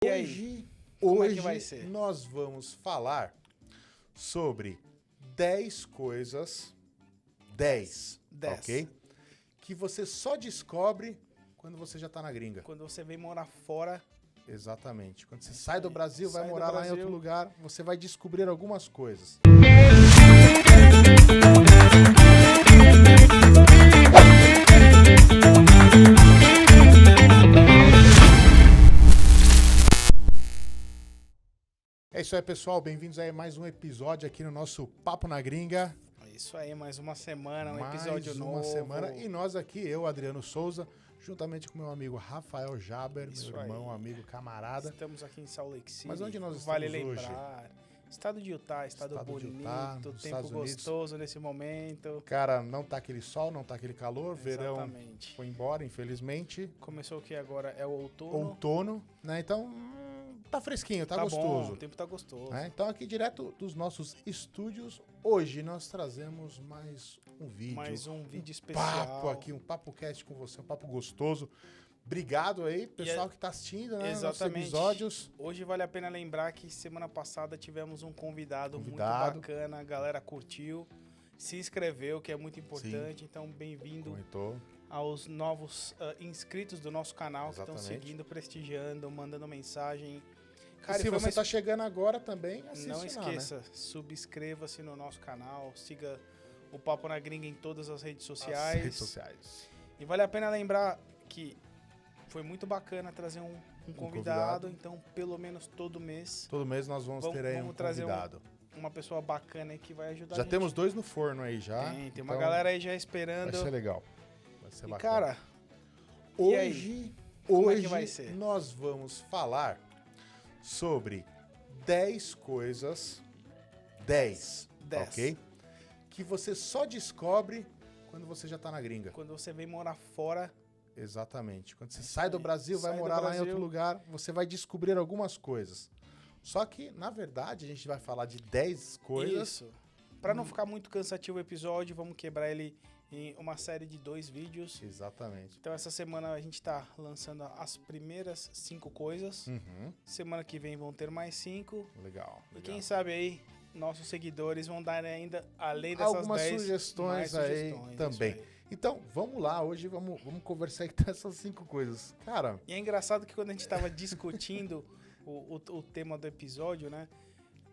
E aí, Como hoje é que vai ser? nós vamos falar sobre 10 coisas, 10, 10. ok? Que você só descobre quando você já tá na gringa. Quando você vem morar fora, Exatamente. Quando você sai do Brasil, vai Sai do morar lá em Brasil. outro lugar, você vai descobrir algumas coisas. É isso aí, pessoal. Bem-vindos aí a mais um episódio aqui no nosso Papo na Gringa. é isso aí, mais uma semana, um Mais episódio uma novo. semana. E nós aqui, eu, Adriano Souza, juntamente com meu amigo Rafael Jaber, Isso meu irmão, aí. amigo, camarada. Estamos aqui em Salt Lake City. Mas onde nós Vale estamos lembrar. Estado de Utah, estado Estado de bonito, Utah, nos tempo Estados Unidos. gostoso nesse momento. Cara, não tá aquele sol, não tá aquele calor, verão Exatamente. foi embora, infelizmente. Começou o que agora? É o outono. Outono, né? Então, tá fresquinho, tá Bom, gostoso. o tempo tá gostoso. Né? Então, aqui direto dos nossos estúdios, hoje nós trazemos mais um vídeo. Mais um vídeo especial. Papo aqui, um papo cast com você, um papo gostoso. Obrigado aí, pessoal que tá assistindo, né? Nossos Exatamente. episódios. Hoje vale a pena lembrar que semana passada tivemos um convidado muito Convidado. bacana, a galera curtiu, se inscreveu, que é muito importante, então bem-vindo Comentou. aos novos inscritos do nosso canal que estão Exatamente. seguindo, prestigiando, mandando mensagem. E Cara, se foi você uma tá chegando agora também, assiste Não lá, esqueça, né? subscreva-se no nosso canal, siga o Papo na Gringa em todas as redes As sociais. redes sociais. E vale a pena lembrar que foi muito bacana trazer um convidado, então pelo menos todo mês Todo mês nós vamos ter aí vamos um trazer convidado. uma pessoa bacana aí que vai ajudar a Já gente. temos 2 no forno aí já. Tem uma então galera aí já esperando. Vai ser legal. Vai ser E bacana. cara, e aí? hoje, Como é que hoje vai ser? nós vamos falar sobre 10 coisas, 10, 10. ok? Que você só descobre quando você já tá na gringa. Quando você vem morar fora, Exatamente. Quando você Isso sai do aí. Brasil, vai Sai do morar lá em Brasil. outro lugar, você vai descobrir algumas coisas. Só que, na verdade, a gente vai falar de 10 coisas. isso. Pra não ficar muito cansativo o episódio, vamos quebrar ele em uma série de 2 vídeos. Exatamente. Então essa semana a gente tá lançando as primeiras 5 coisas. Uhum. Semana que vem vão ter mais 5. Legal. E quem sabe aí, nossos seguidores vão dar ainda, além dessas Algumas 10, sugestões mais aí sugestões, também. isso aí. Então, vamos lá. Hoje vamos conversar aí dessas 5 coisas. Cara, E é engraçado que quando a gente tava discutindo o tema do episódio, né?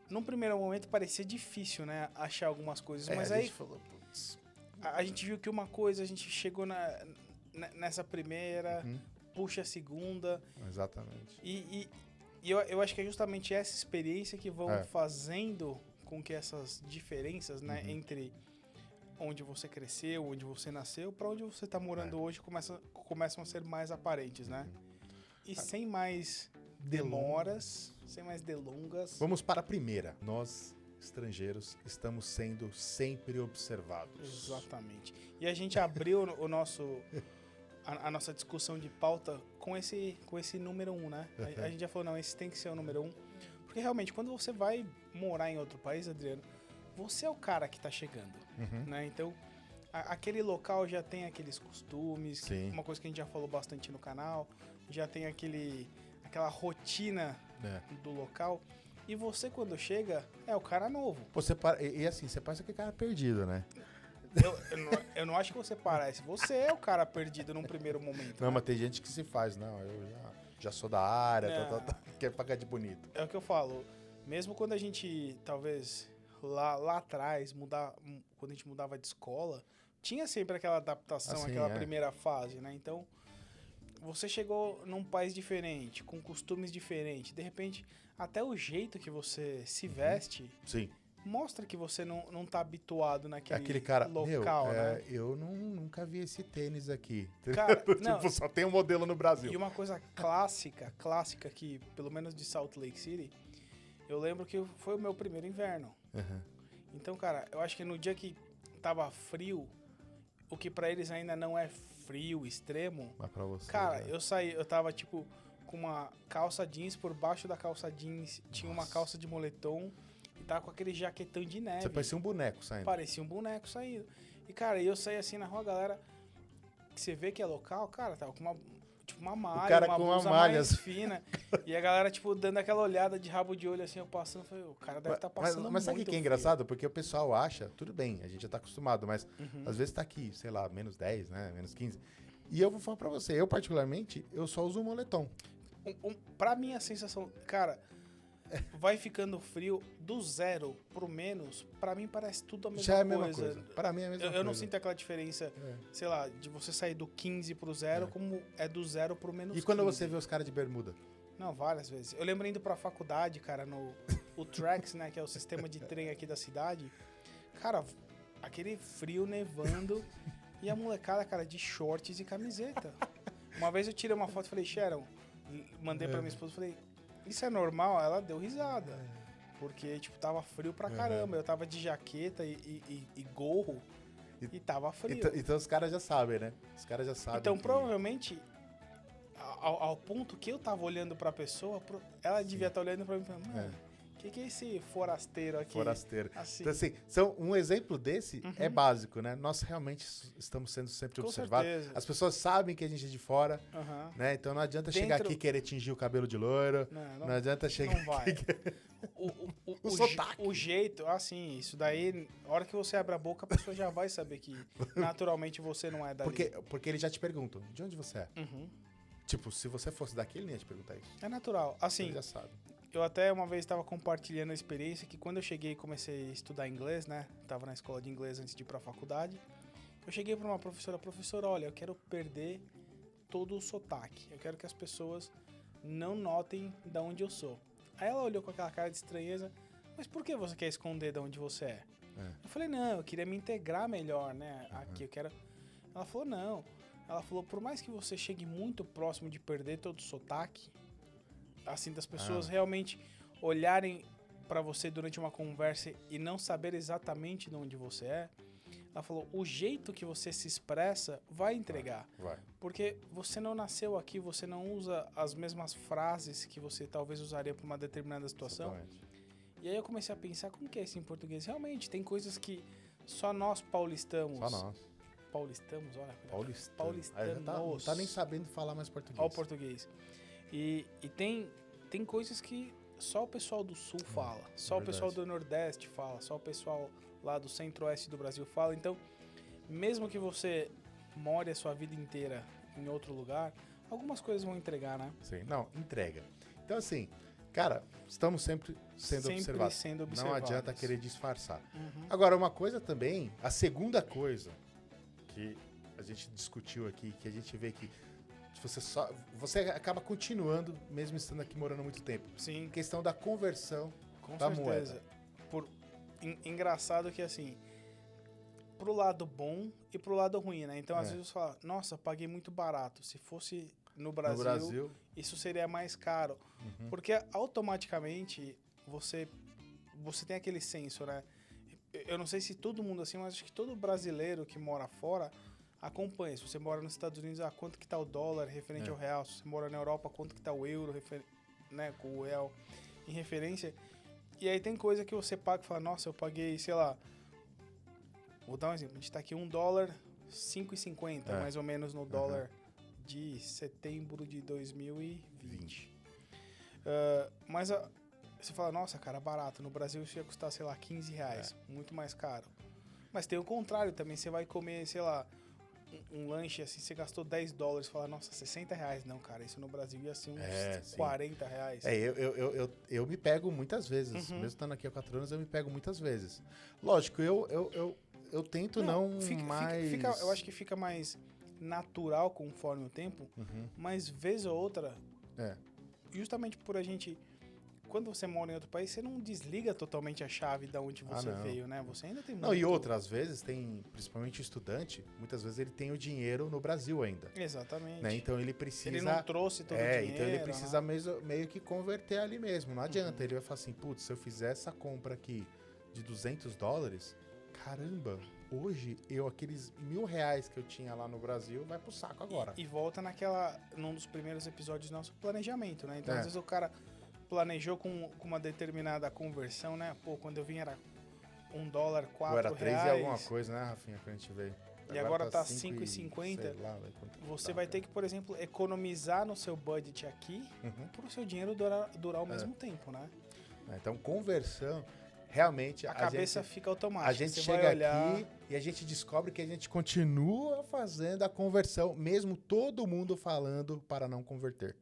Num primeiro momento parecia difícil, né? Achar algumas coisas. Mas a aí gente falou, putz, a gente viu que uma coisa, a gente chegou nessa primeira, puxa a segunda. exatamente. E eu acho que é justamente essa experiência que vão É. fazendo com que essas diferenças, né? Entre onde você cresceu, onde você nasceu, para onde você tá morando hoje, começam a ser mais aparentes, né? E sem mais demoras, sem mais delongas. Vamos para a primeira. Nós, estrangeiros, estamos sendo sempre observados. Exatamente. E a gente abriu a nossa discussão de pauta com esse número 1, né? A gente já falou, não, esse tem que ser o número 1. Porque realmente, quando você vai morar em outro país, Adriano, você é o cara que tá chegando, né? Então, aquele local já tem aqueles costumes, Sim. uma coisa que a gente já falou bastante no canal, já tem aquela rotina do local. E você, quando chega, é o cara novo. E assim, você parece aquele cara perdido, né? Eu não acho que você parece. Você é o cara perdido num primeiro momento. Não, né? mas tem gente que se faz. Não, eu já sou da área, quer pagar de bonito. É o que eu falo. Mesmo quando a gente, talvez, lá atrás, quando a gente mudava de escola, tinha sempre aquela adaptação, Assim, aquela primeira fase, né? Então, você chegou num país diferente, com costumes diferentes. De repente, até o jeito que você se veste Sim. mostra que você não tá habituado naquele Aquele cara, local, né? eu nunca vi esse tênis aqui. Cara, não, tipo, só tem um modelo no Brasil. e uma coisa clássica que, pelo menos de Salt Lake City, eu lembro que foi o meu primeiro inverno. Uhum. Então, cara, eu acho que no dia que tava frio, o que pra eles ainda não é frio extremo, Mas pra você, cara, né? eu tava, tipo, com uma calça jeans, por baixo da calça jeans tinha uma calça de moletom e tava com aquele jaquetão de neve. Você parecia um boneco saindo. Parecia um boneco saindo. E, cara, eu saí assim na rua, a galera, que você vê que é local, cara, tava com uma tipo, uma malha, cara uma com uma blusa malha, mais assim. fina. E a galera, tipo, dando aquela olhada de rabo de olho, assim, eu passando. Falei, o cara deve estar passando Mas sabe o muito que é frio. engraçado? Porque o pessoal acha, tudo bem, a gente já tá acostumado, mas Uhum. às vezes tá aqui, sei lá, menos 10, né? Menos 15. E eu vou falar pra você, eu particularmente, eu só uso um moletom. Pra mim, a sensação... Cara, vai ficando frio do 0 pro menos, pra mim parece tudo a mesma Já é a coisa. mesma coisa. Pra mim é a mesma coisa. Eu não sinto aquela diferença, É. sei lá, de você sair do 15 pro 0, como é do 0 pro menos E quando 15. você vê os caras de bermuda? Não, várias vezes. Eu lembro indo pra faculdade, cara, no o Trax, né, que é o sistema de trem aqui da cidade. Cara, aquele frio nevando e a molecada, cara, de shorts e camiseta. Uma vez eu tirei uma foto e falei, Sharon, mandei pra minha esposa, falei, isso é normal? Ela deu risada. Porque, tipo, tava frio pra caramba. Eu tava de jaqueta e gorro e tava frio. Então os caras já sabem, né? Os caras já sabem. Então, que- provavelmente, ao ponto que eu tava olhando pra pessoa, ela devia estar olhando pra mim e falando, mano, que é esse forasteiro aqui? Forasteiro. Assim. Então, assim, um exemplo desse é básico, né? Nós realmente estamos sendo sempre Com observados. certeza. As pessoas sabem que a gente é de fora, Aham. né? Então não adianta chegar Dentro- aqui e querer tingir o cabelo de loiro. Não adianta chegar Não vai. O sotaque. O jeito, assim, isso daí, a hora que você abre a boca, a pessoa já vai saber que naturalmente você não é dali. Porque eles já te perguntam, de onde você é? Uhum. Tipo, se você fosse daqui, ele não ia te perguntar isso. É natural. Assim, Ele já sabe. eu até uma vez estava compartilhando a experiência que quando eu cheguei e comecei a estudar inglês, né? Tava na escola de inglês antes de ir pra faculdade. Eu cheguei para uma professora, olha, eu quero perder todo o sotaque. Eu quero que as pessoas não notem de onde eu sou. Aí ela olhou com aquela cara de estranheza, mas por que você quer esconder de onde você é? Eu falei, não, eu queria me integrar melhor, né? Aqui eu quero... Ela falou, não. Ela falou, por mais que você chegue muito próximo de perder todo o sotaque, assim, das pessoas realmente olharem pra você durante uma conversa e não saber exatamente de onde você é, ela falou, o jeito que você se expressa vai entregar. Vai. Porque você não nasceu aqui, você não usa as mesmas frases que você talvez usaria para uma determinada situação. Exatamente. E aí eu comecei a pensar, como que é isso em português? Realmente, tem coisas que só nós paulistamos... Só nós. Paulistamos, olha. Paulistanos. Aí já não tá nem sabendo falar mais português. Olha o português. E tem coisas que só o pessoal do Sul fala, só o pessoal do Nordeste fala, só o pessoal lá do Centro-Oeste do Brasil fala. Então, mesmo que você more a sua vida inteira em outro lugar, algumas coisas vão entregar, né? Sim, não, entrega. Então, assim, cara, estamos sempre sendo observados. Não adianta querer disfarçar. Agora, uma coisa também, a segunda coisa que a gente discutiu aqui, que a gente vê que você acaba continuando, mesmo estando aqui morando há muito tempo. Sim, Questão da conversão com da certeza. Engraçado que, assim, pro lado bom e pro lado ruim, né? Então, às vezes você fala, nossa, paguei muito barato. Se fosse no Brasil, isso seria mais caro. Porque automaticamente você tem aquele senso, né? Eu não sei se todo mundo assim, mas acho que todo brasileiro que mora fora acompanha. Se você mora nos Estados Unidos, quanto que tá o dólar referente ao real? Se você mora na Europa, quanto que tá o euro, né, com o real em referência? E aí tem coisa que você paga e fala, nossa, eu paguei, sei lá, vou dar um exemplo, a gente tá aqui $1, 5,50 mais ou menos no dólar de setembro de 2020. Mas você fala, nossa, cara, barato. No Brasil isso ia custar, sei lá, R$15, muito mais caro. Mas tem o contrário também, você vai comer, sei lá, um lanche assim, você gastou $10, fala, nossa, R$60. Não, cara, isso no Brasil ia ser uns R$40. Eu me pego muitas vezes, mesmo estando aqui há 4 anos, eu me pego muitas vezes. Lógico, eu tento não mais... eu acho que fica mais natural conforme o tempo, mas vez ou outra, justamente por a gente... Quando você mora em outro país, você não desliga totalmente a chave da onde você veio, né? Você ainda tem muito... Não, e outra, às vezes tem, principalmente o estudante, muitas vezes ele tem o dinheiro no Brasil ainda. Exatamente. Né? Então ele precisa... Ele não trouxe todo o dinheiro. Então ele precisa meio que converter ali mesmo. Não adianta, ele vai falar assim, putz, se eu fizer essa compra aqui de $200, caramba, hoje aqueles R$1.000 que eu tinha lá no Brasil vai pro saco agora. E volta num dos primeiros episódios do nosso planejamento, né? Então às vezes o cara planejou com uma determinada conversão, né? Pô, quando eu vim era $1, R$4. Era 3 e alguma coisa, né, Rafinha, que a gente veio. e agora tá 5,50, você vai ter que, por exemplo, economizar no seu budget aqui para o seu dinheiro durar ao mesmo tempo, né? Então, conversão, realmente... A cabeça fica automática. A gente chega aqui e a gente descobre que a gente continua fazendo a conversão, mesmo todo mundo falando para não converter.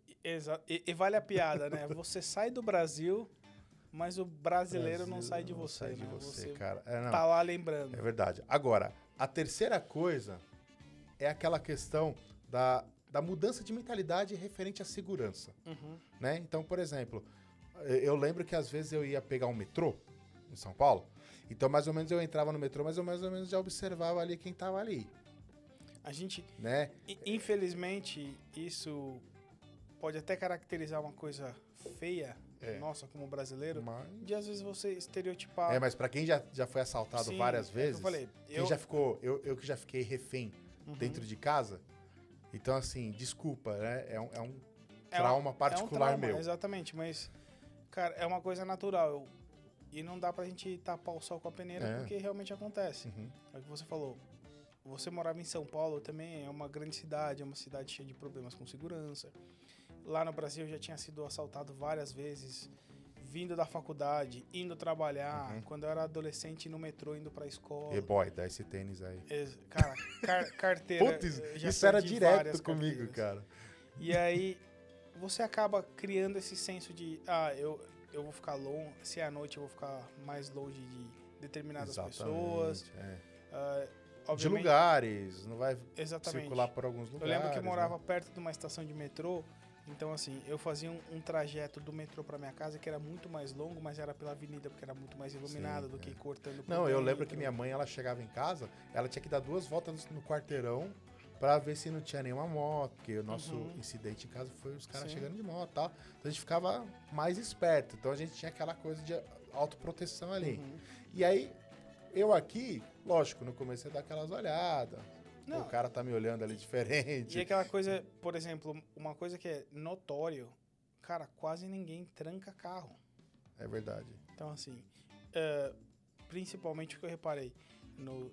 E vale a piada, né? Você sai do Brasil... Mas o brasileiro não sai de você, né? Você cara. Tá lá lembrando. É verdade. Agora, a terceira coisa é aquela questão da mudança de mentalidade referente à segurança. Né? Então, por exemplo, eu lembro que às vezes eu ia pegar um metrô em São Paulo, então mais ou menos eu entrava no metrô, mas eu mais ou menos já observava ali quem tava ali. A gente, né? Infelizmente, isso pode até caracterizar uma coisa feia, nossa, como brasileiro, de às vezes você estereotipar... mas pra quem já foi assaltado várias vezes, eu que já fiquei refém dentro de casa, então assim, desculpa, né? É um trauma particular meu. Exatamente, mas, cara, é uma coisa natural e não dá pra gente tapar o sol com a peneira porque realmente acontece. É o que você falou. Você morava em São Paulo também, é uma grande cidade, é uma cidade cheia de problemas com segurança. Lá no Brasil eu já tinha sido assaltado várias vezes, vindo da faculdade, indo trabalhar, quando eu era adolescente no metrô, indo pra escola. E boy, dá esse tênis aí. Cara, carteira... Putz, isso era direto comigo, cara. E aí, você acaba criando esse senso de, eu vou ficar longe, se é à noite eu vou ficar mais longe de determinadas pessoas. De lugares, não vai circular por alguns lugares. Eu lembro que eu morava perto de uma estação de metrô, então assim, eu fazia um trajeto do metrô pra minha casa que era muito mais longo, mas era pela avenida, porque era muito mais iluminada do que cortando por Não, eu lembro que minha mãe, ela chegava em casa, ela tinha que dar 2 voltas no quarteirão pra ver se não tinha nenhuma moto, porque o nosso incidente em casa foi os caras chegando de moto e tal. Então a gente ficava mais esperto, então a gente tinha aquela coisa de autoproteção ali. E aí, eu aqui, lógico, no começo eu dar aquelas olhadas. Não. O cara tá me olhando ali diferente. E aquela coisa, por exemplo, uma coisa que é notório, cara, quase ninguém tranca carro. É verdade. Então, assim, principalmente o que eu reparei,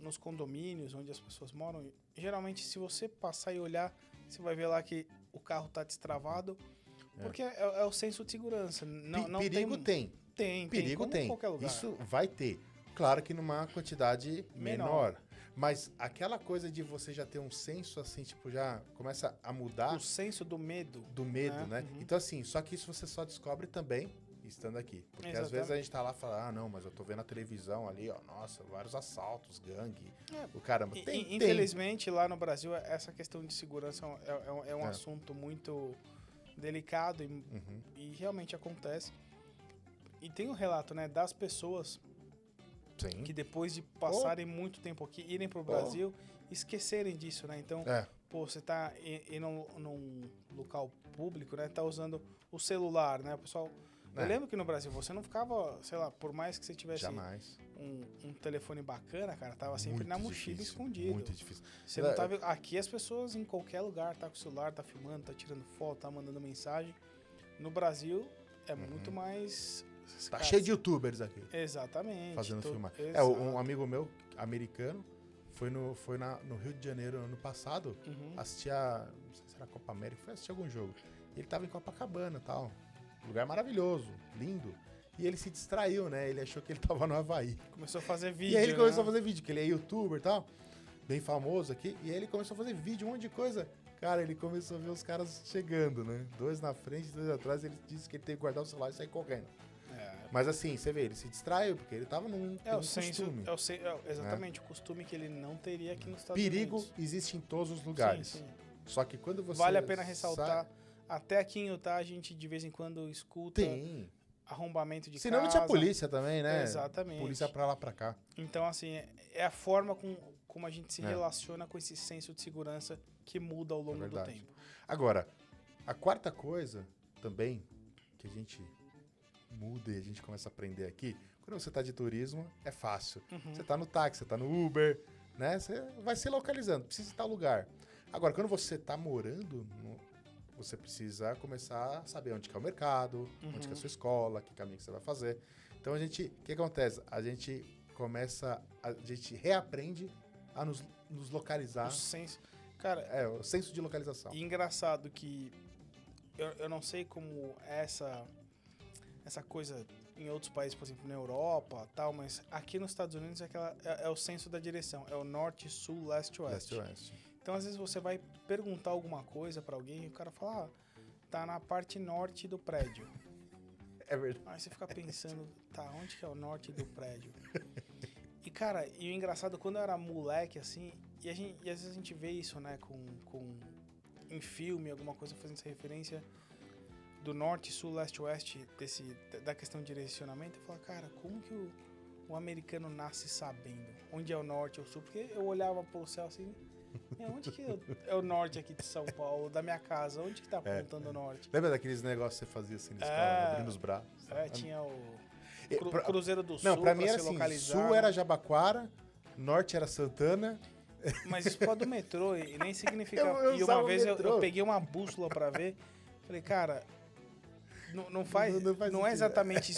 nos condomínios onde as pessoas moram, geralmente se você passar e olhar, você vai ver lá que o carro tá destravado, porque é o senso de segurança. Não perigo tem. Perigo tem. Em qualquer lugar. Isso vai ter. Claro que numa quantidade menor. Mas aquela coisa de você já ter um senso assim, tipo, já começa a mudar. O senso do medo. Do medo, né? Então assim, só que isso você só descobre também estando aqui. Porque às vezes a gente tá lá e fala, não, mas eu tô vendo a televisão ali, ó, nossa, vários assaltos, gangue, o caramba. Infelizmente, lá no Brasil, essa questão de segurança é um assunto muito delicado e realmente acontece. E tem um relato, né, das pessoas... Sim. Que depois de passarem muito tempo aqui, irem pro Brasil, esquecerem disso, né? Então, você tá indo num local público, né? Tá usando o celular, né? O pessoal... Eu lembro que no Brasil você não ficava, sei lá, por mais que você tivesse um telefone bacana, cara, tava sempre muito na mochila escondido. Muito difícil. Você não tava... Aqui as pessoas em qualquer lugar tá com o celular, tá filmando, tá tirando foto, tá mandando mensagem. No Brasil é muito mais... Tá cheio de youtubers aqui. Exatamente. Fazendo filmar. Um amigo meu, americano, foi no Rio de Janeiro ano passado, assistir não sei se era a Copa América, foi assistir algum jogo. E ele tava em Copacabana e tal. Lugar maravilhoso, lindo. E ele se distraiu, né? Ele achou que ele tava no Havaí. Começou a fazer vídeo. E aí ele começou a fazer vídeo, que ele é youtuber e tal, bem famoso aqui. E aí ele começou a fazer vídeo, um monte de coisa. Cara, ele começou a ver os caras chegando, né? 2 na frente, 2 atrás. Ele disse que ele tem que guardar o celular e sair correndo. Mas assim, você vê, ele se distraiu, porque ele tava num costume. Exatamente, o costume que ele não teria aqui nos Estados Unidos. Perigo existe em todos os lugares. Sim. Só que quando você... Vale a pena ressaltar, até aqui em Utah a gente de vez em quando escuta arrombamento de casa. Senão não tinha polícia também, né? Exatamente. Polícia pra lá, pra cá. Então, assim, é a forma como a gente se relaciona com esse senso de segurança que muda ao longo do tempo. Agora, a quarta coisa também que a gente... muda e a gente começa a aprender aqui. Quando você tá de turismo, é fácil. Você tá no táxi, você tá no Uber, né? Você vai se localizando, precisa estar no lugar. Agora, quando você tá morando, você precisa começar a saber onde que é o mercado, onde que é a sua escola, que caminho que você vai fazer. Então, o que acontece? A gente reaprende a nos nos localizar. O senso... Cara... o senso de localização. E engraçado que eu não sei como essa coisa em outros países, por exemplo, na Europa tal, mas aqui nos Estados Unidos é o senso da direção. É o norte, sul, leste, oeste. Então, às vezes, você vai perguntar alguma coisa pra alguém e o cara fala, tá na parte norte do prédio. É verdade. Aí você fica pensando, tá, onde que é o norte do prédio? E, cara, e o engraçado, quando eu era moleque, assim, e às vezes a gente vê isso, né, em filme, alguma coisa fazendo essa referência do norte, sul, leste, oeste, da questão de direcionamento, eu falo, cara, como que o americano nasce sabendo onde é o norte ou o sul? Porque eu olhava pro céu assim, onde que é o norte aqui de São Paulo, da minha casa? Onde que tá apontando o norte? Lembra daqueles negócios que você fazia assim na escola, abrindo os braços? Tinha o Cruzeiro do Sul. Não, pra mim era assim, sul era Jabaquara, norte era Santana. Mas isso pode do metrô e nem significa... E uma vez eu peguei uma bússola pra ver, falei, cara, não é exatamente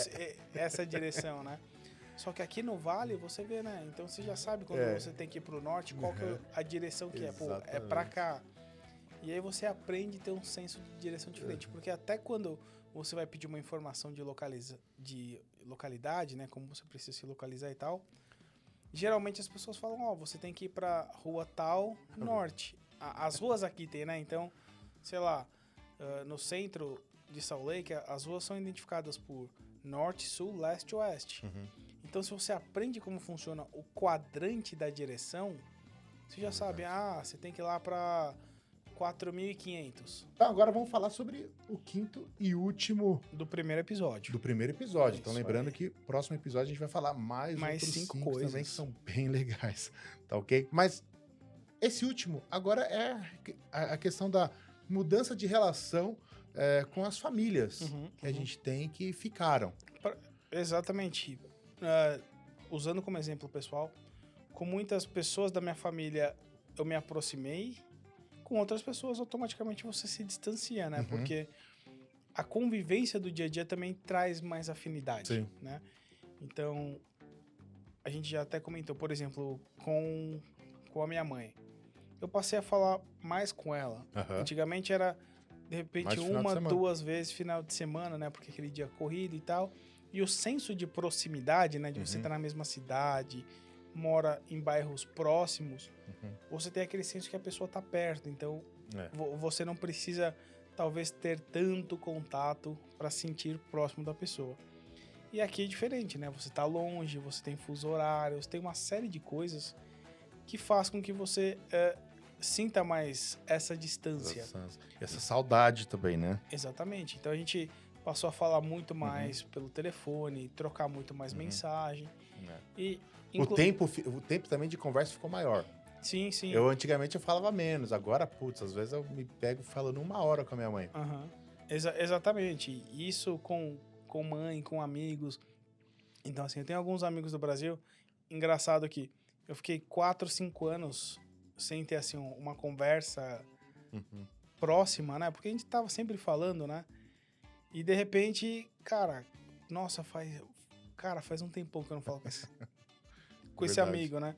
essa direção, né? Só que aqui no Vale você vê, né? Então você já sabe quando você tem que ir pro norte, qual que é a direção que é. Pô, é pra cá. E aí você aprende a ter um senso de direção diferente. Porque até quando você vai pedir uma informação de localidade, né? Como você precisa se localizar e tal. Geralmente as pessoas falam, você tem que ir pra rua tal, norte. As ruas aqui tem, né? Então, sei lá, no centro de Salt Lake, as ruas são identificadas por norte, sul, leste e oeste. Então, se você aprende como funciona o quadrante da direção, você já sabe, você tem que ir lá para 4.500. Então, agora vamos falar sobre o quinto e último... Do primeiro episódio. Então, lembrando que no próximo episódio a gente vai falar mais outros 5 coisas também que são bem legais, tá ok? Mas esse último agora é a questão da mudança de relação com as famílias que a gente tem que ficaram. Exatamente. Usando como exemplo pessoal, com muitas pessoas da minha família eu me aproximei, com outras pessoas automaticamente você se distancia, né? Porque a convivência do dia a dia também traz mais afinidade, né? Então, a gente já até comentou, por exemplo, com a minha mãe. Eu passei a falar mais com ela. Antigamente era, de repente, 1, 2 vezes final de semana, né? Porque aquele dia corrido e tal. E o senso de proximidade, né? De você estar na mesma cidade, mora em bairros próximos, você tem aquele senso que a pessoa tá perto. Então, você não precisa, talvez, ter tanto contato para sentir próximo da pessoa. E aqui é diferente, né? Você tá longe, você tem fuso horário, você tem uma série de coisas que faz com que você sinta mais essa distância. Essa saudade também, né? Exatamente. Então, a gente passou a falar muito mais pelo telefone, trocar muito mais mensagem. E, o tempo também de conversa ficou maior. Sim, sim. Antigamente eu falava menos, agora, às vezes eu me pego falando 1 hora com a minha mãe. Exatamente. Isso com mãe, com amigos. Então, assim, eu tenho alguns amigos do Brasil. Engraçado que eu fiquei 4, 5 anos sem ter, assim, uma conversa próxima, né? Porque a gente tava sempre falando, né? E, de repente, cara, nossa, faz um tempão que eu não falo com esse amigo, né?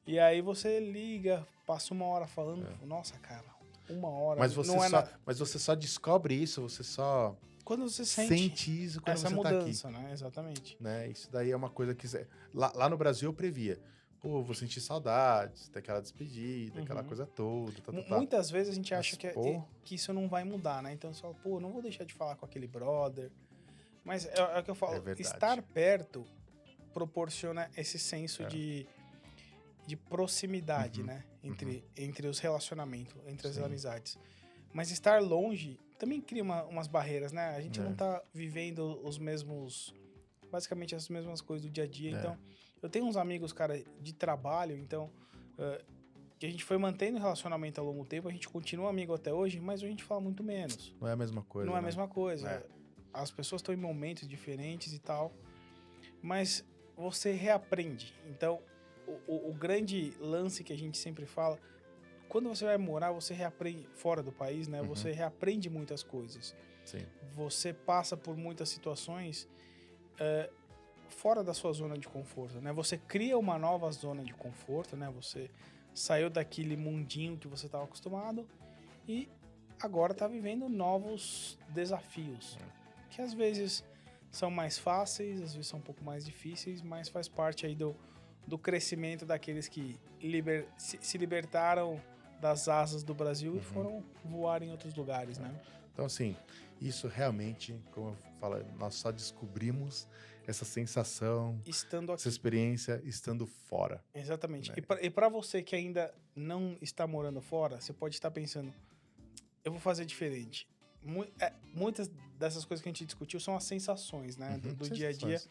E aí você liga, passa 1 hora falando, nossa, cara, 1 hora. Mas você só descobre isso, você só... Quando você sente isso, quando essa você mudança, tá aqui. né? Exatamente. Né? Isso daí é uma coisa que... Lá no Brasil eu previa. Pô, vou sentir saudades, daquela despedida, aquela coisa toda. Muitas vezes a gente acha que isso não vai mudar, né? Então você fala, não vou deixar de falar com aquele brother. Mas é o que eu falo, estar perto proporciona esse senso de proximidade, né? Entre os relacionamentos, entre as amizades. Mas estar longe também cria umas barreiras, né? A gente não tá vivendo basicamente as mesmas coisas do dia a dia. Então, eu tenho uns amigos, cara, de trabalho, então, que a gente foi mantendo o relacionamento ao longo do tempo, a gente continua amigo até hoje, mas a gente fala muito menos. Não é a mesma coisa. Não é a mesma coisa. As pessoas estão em momentos diferentes e tal, mas você reaprende. Então, o grande lance que a gente sempre fala, quando você vai morar, você reaprende fora do país, né? Você reaprende muitas coisas. Sim. Você passa por muitas situações fora da sua zona de conforto, né? Você cria uma nova zona de conforto, né? Você saiu daquele mundinho que você estava acostumado e agora está vivendo novos desafios, que às vezes são mais fáceis, às vezes são um pouco mais difíceis, mas faz parte aí do crescimento daqueles que se libertaram das asas do Brasil e foram voar em outros lugares, né? Então, assim, isso realmente, como eu falo, nós só descobrimos essa sensação, essa experiência estando fora. Exatamente. Né? E para você que ainda não está morando fora, você pode estar pensando, eu vou fazer diferente. Muitas dessas coisas que a gente discutiu são as sensações, né? Do dia a dia.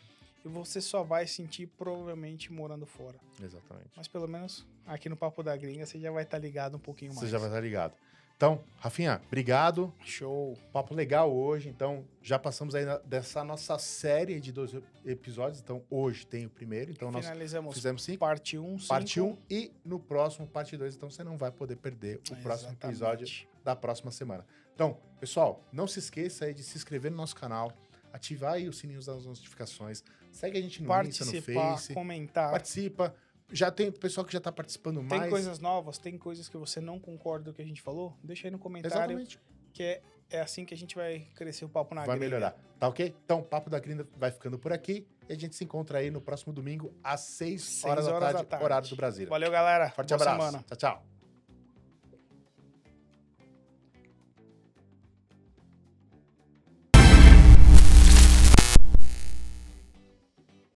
E você só vai sentir provavelmente morando fora. Exatamente. Mas pelo menos aqui no Papo da Gringa você já vai estar ligado um pouquinho mais. Você já vai estar ligado. Então, Rafinha, obrigado. Show. Papo legal hoje. Então, já passamos aí dessa nossa série de 12 episódios. Então, hoje tem o primeiro. Então, finalizamos. Nós fizemos 5. Parte 1, 5. Parte 1 e no próximo, parte 2. Então, você não vai poder perder o próximo episódio da próxima semana. Então, pessoal, não se esqueça aí de se inscrever no nosso canal, ativar aí o sininho das notificações, segue a gente no Insta, no Face. Comentar. Participa. Já tem pessoal que já está participando mais. Tem coisas novas, tem coisas que você não concorda com o que a gente falou? Deixa aí no comentário. Exatamente. Que é assim que a gente vai crescer o Papo na Gringa. Vai melhorar. Tá ok? Então, o Papo da Gringa vai ficando por aqui. E a gente se encontra aí no próximo domingo, às 6 horas da tarde, horário do Brasil. Valeu, galera. Forte abraço. Semana. Tchau, tchau.